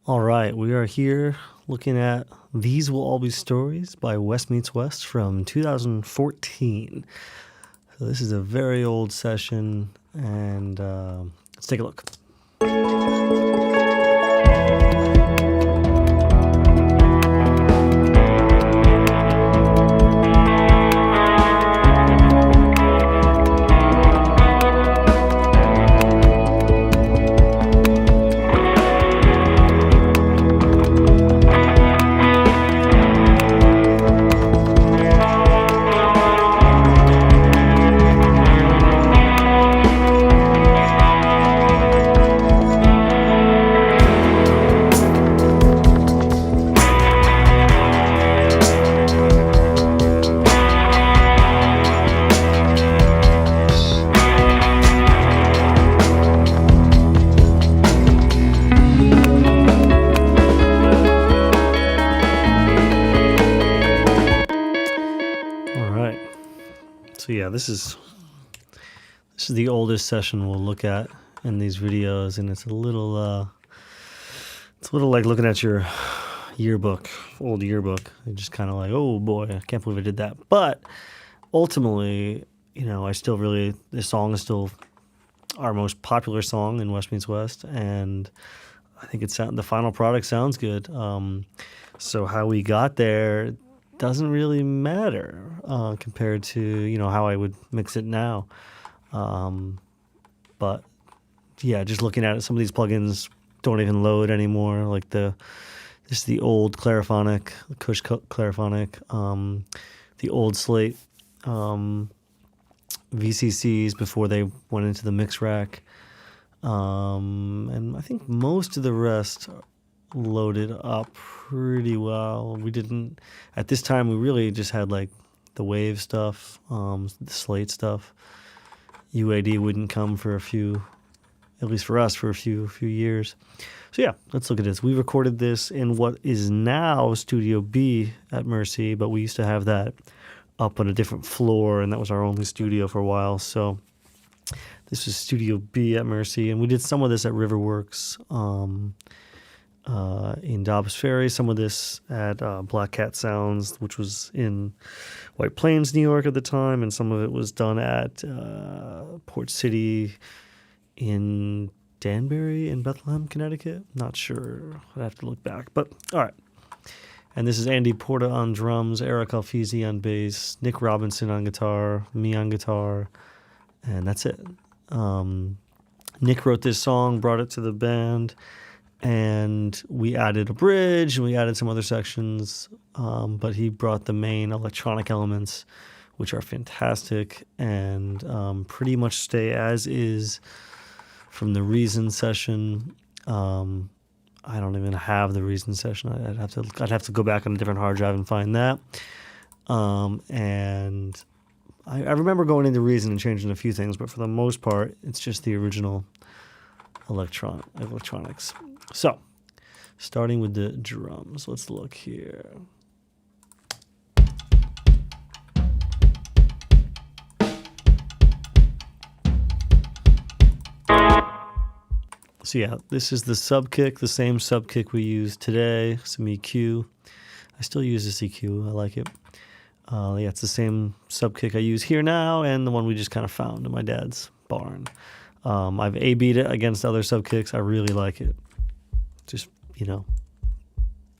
All right, we are here looking at These Will All Be Stories by Wess Meets West from 2014. So this is a very old session, and let's take a look. So yeah, this is the oldest session we'll look at in these videos, and it's a little like looking at your old yearbook. You're just kind of like, oh boy, I can't believe I did that. But ultimately, this song is still our most popular song in Wess Meets West, and I think the final product sounds good. So how we got there doesn't really matter compared to how I would mix it now. But yeah, just looking at it, some of these plugins don't even load anymore. Like the old Clariphonic, the Kush Clariphonic, the old Slate VCCs before they went into the mix rack, and I think most of the rest loaded up pretty well. We didn't at this time. We really just had like the Wave stuff, the Slate stuff. UAD wouldn't come for a few, at least for us, for a few years. So yeah, let's look at this. We recorded this in what is now Studio B at Mercy, but we used to have that up on a different floor, and that was our only studio for a while. So this is Studio B at Mercy, and we did some of this at Riverworks in Dobbs Ferry, some of this at Black Cat Sounds, which was in White Plains, New York at the time, and some of it was done at Port City in Danbury in Bethlehem, Connecticut. Not sure. I'd have to look back. But all right. And this is Andy Porta on drums, Eric Alfizi on bass, Nick Robinson on guitar, me on guitar, and that's it. Nick wrote this song, brought it to the band, and we added a bridge and we added some other sections, but he brought the main electronic elements, which are fantastic and pretty much stay as is from the Reason session. I don't even have the Reason session. I'd have to go back on a different hard drive and find that. And I remember going into Reason and changing a few things, but for the most part, it's just the original electronics. So, starting with the drums, let's look here. So yeah, this is the sub kick, the same sub kick we used today, some EQ. I still use this EQ, I like it. Yeah, it's the same sub kick I use here now, and the one we just kind of found in my dad's barn. I've A-B'd it against other sub kicks. I really like it. Just,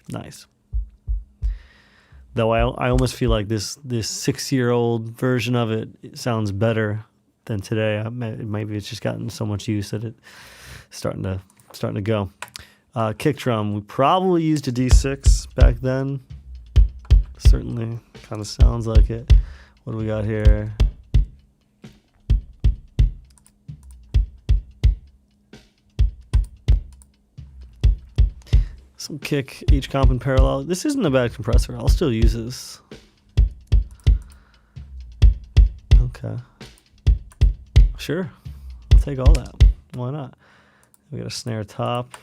nice. Though I almost feel like this 6-year-old version of it sounds better than today. Maybe it's just gotten so much use that it's starting to go. Kick drum, we probably used a D6 back then. Certainly kind of sounds like it. What do we got here? Some kick, each comp in parallel. This isn't a bad compressor. I'll still use this. Okay. Sure. I'll take all that. Why not? We got a snare top.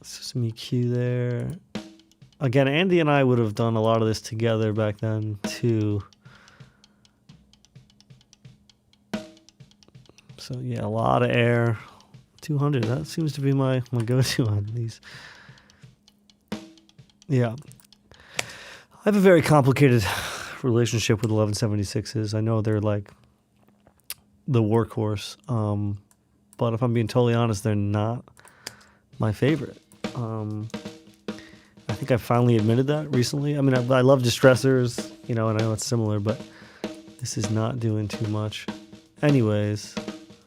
Some EQ there. Again, Andy and I would have done a lot of this together back then too. So yeah, a lot of air. 200, that seems to be my go-to on these. Yeah. I have a very complicated relationship with 1176s. I know they're like the workhorse, but if I'm being totally honest, they're not my favorite. I think I finally admitted that recently. I mean, I love distressors, and I know it's similar, but this is not doing too much. Anyways,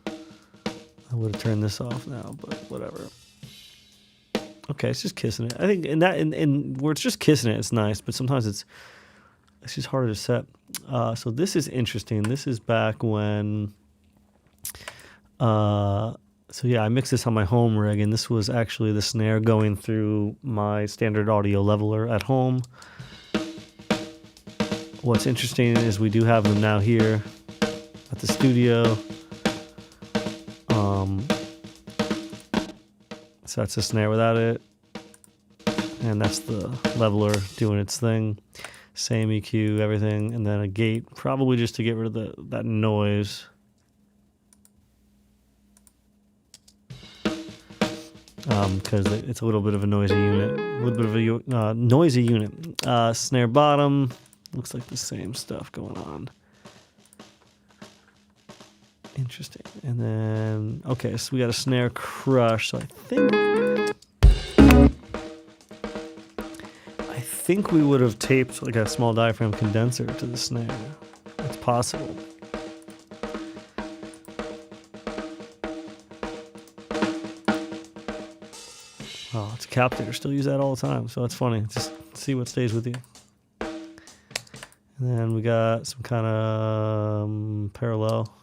I would have turned this off now, but whatever. Okay, it's just kissing it. I think in where it's just kissing it, it's nice, but sometimes it's just harder to set. So this is interesting. This is back when. So yeah, I mixed this on my home rig, and this was actually the snare going through my standard audio leveler at home. What's interesting is we do have them now here at the studio. So that's a snare without it, and that's the leveler doing its thing. Same EQ, everything, and then a gate, probably just to get rid of that noise. Because it's a little bit of a noisy unit. A little bit of a noisy unit. Snare bottom. Looks like the same stuff going on. Interesting. And then, okay, so we got a snare crush. So I think we would have taped like a small diaphragm condenser to the snare. It's possible. Oh, it's a captator. Still use that all the time, so that's funny. Just see what stays with you. And then we got some kind of parallel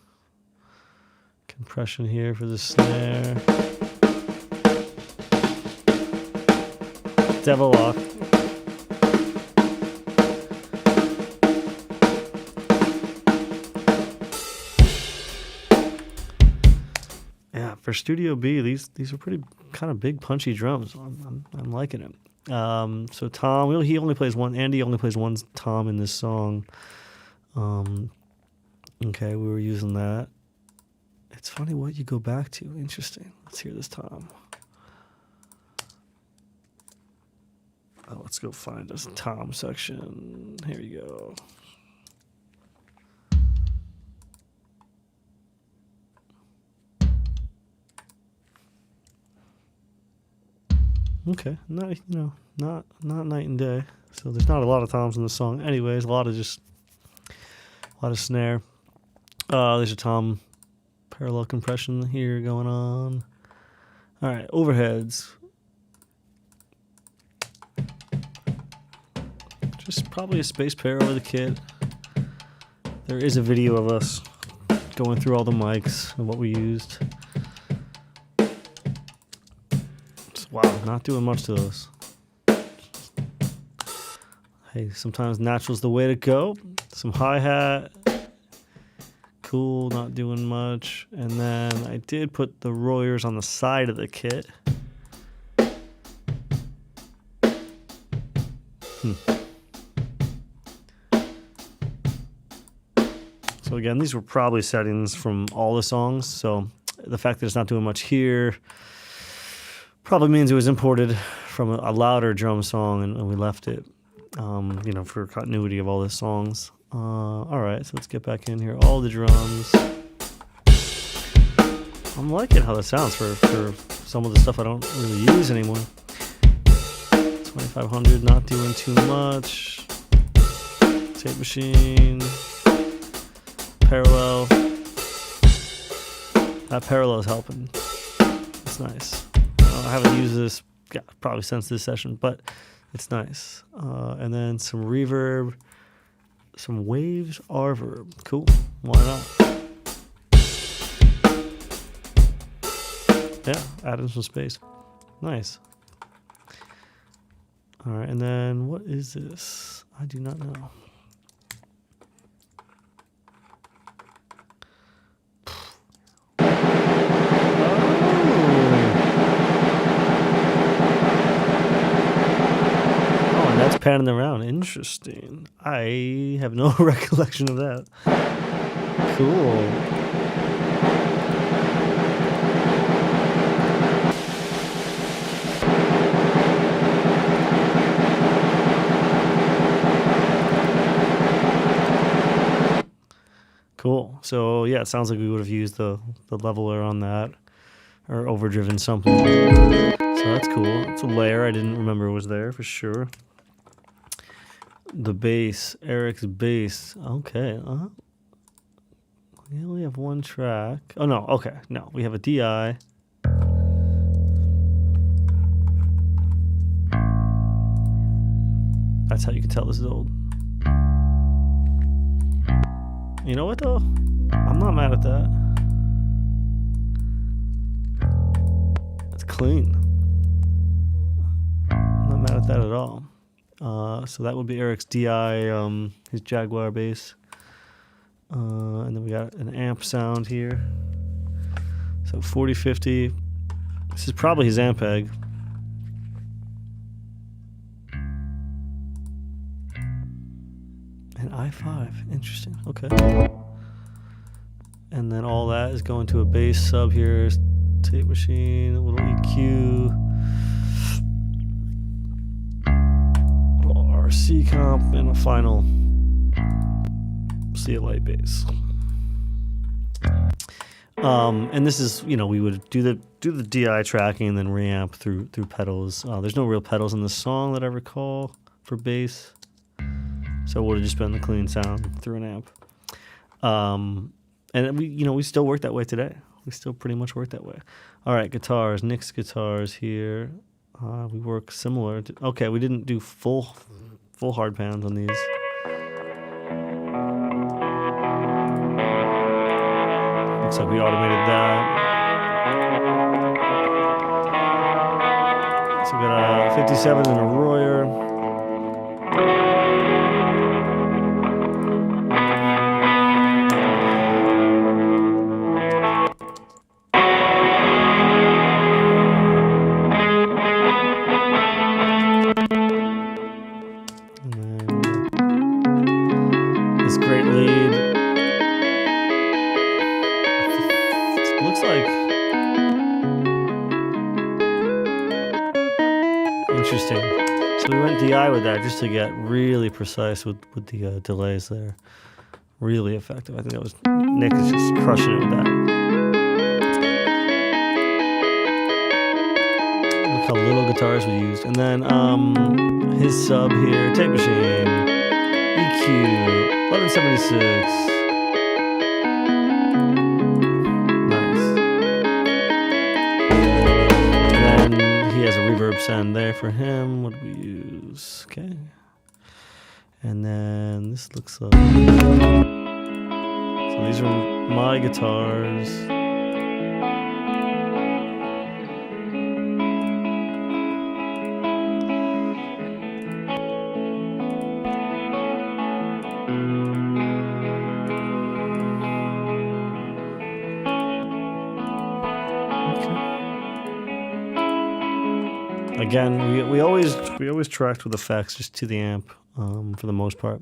compression here for the snare. Devil lock. Yeah, for Studio B, these are pretty kind of big, punchy drums. I'm liking it. So Tom, he only plays one. Andy only plays one tom in this song. Okay, we were using that. It's funny what you go back to. Interesting. Let's hear this tom. Oh, let's go find this tom section. Here you go. Okay, not night and day. So there's not a lot of toms in the song. Anyways, a lot of snare. There's a tom parallel compression here going on. All right, overheads. Just probably a space pair over the kit. There is a video of us going through all the mics and what we used. Wow, not doing much to those. Hey, sometimes natural's the way to go. Some hi-hat. Cool, not doing much. And then I did put the Royers on the side of the kit. So again, these were probably settings from all the songs. So the fact that it's not doing much here probably means it was imported from a louder drum song, and we left it, for continuity of all the songs. All right, so let's get back in here. All the drums. I'm liking how that sounds for some of the stuff I don't really use anymore. 2500, not doing too much. Tape machine. Parallel. That parallel is helping. It's nice. I haven't used this probably since this session, but it's nice. And then some reverb, some waves, reverb. Cool. Why not? Yeah, add in some space. Nice. All right, and then what is this? I do not know. Panning around. Interesting. I have no recollection of that. Cool. So yeah, it sounds like we would have used the leveler on that, or overdriven something. So that's cool. It's a layer I didn't remember was there for sure. The bass, Eric's bass. Okay. We only have one track. Oh no, okay. No, we have a DI. That's how you can tell this is old. You know what though? I'm not mad at that. It's clean. I'm not mad at that at all. So that would be Eric's DI, his Jaguar bass. And then we got an amp sound here. So 4050. This is probably his Ampeg. An i5. Interesting. Okay. And then all that is going to a bass sub here. Tape machine, a little EQ. A little RC comp, and a final CLA bass. And this is, we would do the DI tracking and then reamp through pedals. There's no real pedals in the song that I recall for bass, so it would have just been the clean sound through an amp. And we still work that way today. We still pretty much work that way. All right, guitars, Nick's guitars here. We work similar. Okay, we didn't do full hard pans on these. Looks like we automated that. So we got a 57 and a Royer. And then this great lead. Looks like interesting. So we went DI with that just to get really precise with the delays there. Really effective. I think that was Nick is just crushing it with that. Look how little guitars we used. And then his sub here, tape machine, EQ, 1176. Reverb send there for him. What do we use? Okay. And then this looks like. So these are my guitars. Again, we always tracked with effects just to the amp for the most part.